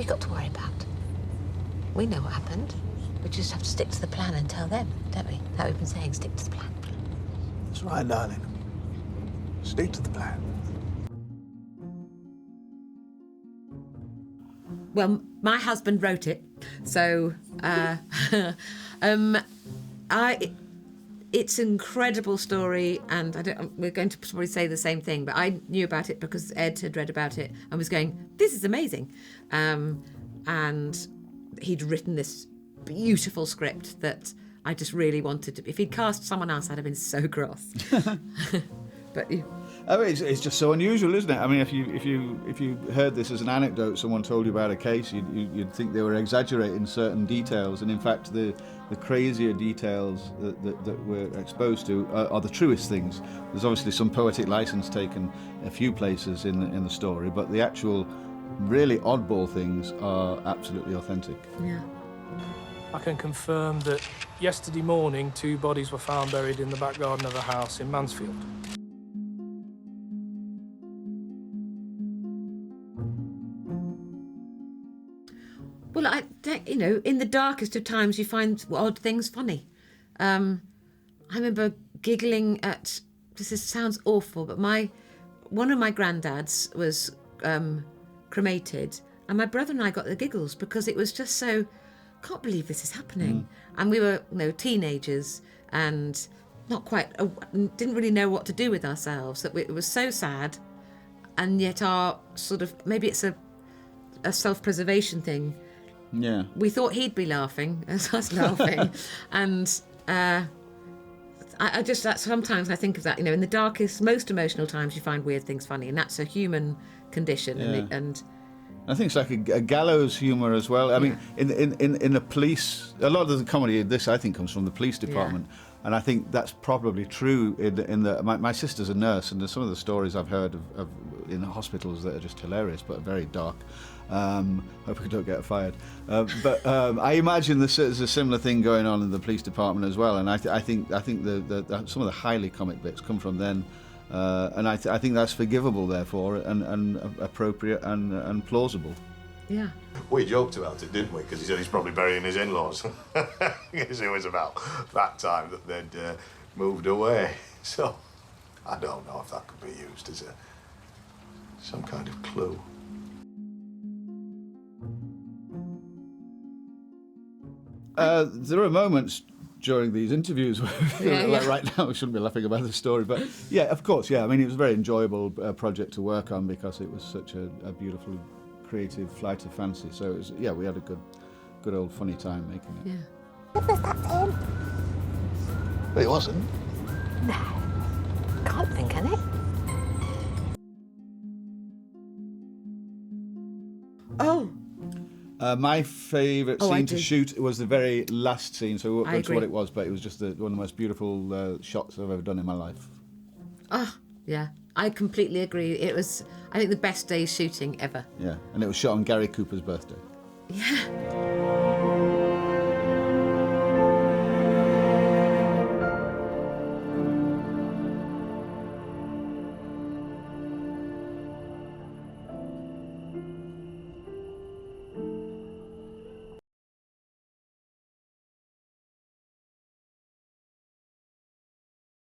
we got to worry about? We know what happened. We just have to stick to the plan and tell them, don't we? That we've been saying, stick to the plan. That's right, darling. Stick to the plan. Well, my husband wrote it, so it's an incredible story, and we're going to probably say the same thing, but I knew about it because Ed had read about it and was going, this is amazing. And he'd written this beautiful script that I just really wanted to. If he'd cast someone else, I'd have been so cross. But I mean, it's just so unusual, isn't it? I mean, if you heard this as an anecdote, someone told you about a case, you'd think they were exaggerating certain details, and in fact, the crazier details that we're exposed to are the truest things. There's obviously some poetic license taken a few places in the story, but the actual really oddball things are absolutely authentic. yeah. I can confirm that yesterday morning 2 bodies were found buried in the back garden of a house in Mansfield. Well, in the darkest of times, you find odd things funny. I remember giggling at, sounds awful, but one of my granddads was cremated, and my brother and I got the giggles because it was just so, can't believe this is happening. And we were, teenagers and not quite, didn't really know what to do with ourselves, that it was so sad, and yet our sort of, maybe it's a self-preservation thing. Yeah. We thought he'd be laughing as us laughing, and sometimes I think of that. In the darkest, most emotional times, you find weird things funny, and that's a human condition. Yeah. And I think it's like a gallows humour as well. I mean, in the police, a lot of the comedy in this, I think, comes from the police department. Yeah. And I think that's probably true my sister's a nurse, and there's some of the stories I've heard of in hospitals that are just hilarious, but very dark. Hope we don't get fired. But I imagine there's a similar thing going on in the police department as well. And I think some of the highly comic bits come from then. And I think that's forgivable, therefore, and appropriate and plausible. yeah. We joked about it, didn't we? Because he said he's probably burying his in-laws. Because it was about that time that they'd moved away. So I don't know if that could be used as some kind of clue. There are moments during these interviews where like right now we shouldn't be laughing about the story, but yeah, of course, yeah. I mean, it was a very enjoyable project to work on because it was such a beautiful, creative flight of fancy. So it was, we had a good old funny time making it. Yeah. Was that him? But it wasn't. No. Can't think, can it? Oh. My favourite scene to shoot was the very last scene, so we won't go into what it was, but it was just one of the most beautiful shots I've ever done in my life. Oh, yeah. I completely agree. It was, I think, the best day shooting ever. Yeah, and it was shot on Gary Cooper's birthday. Yeah.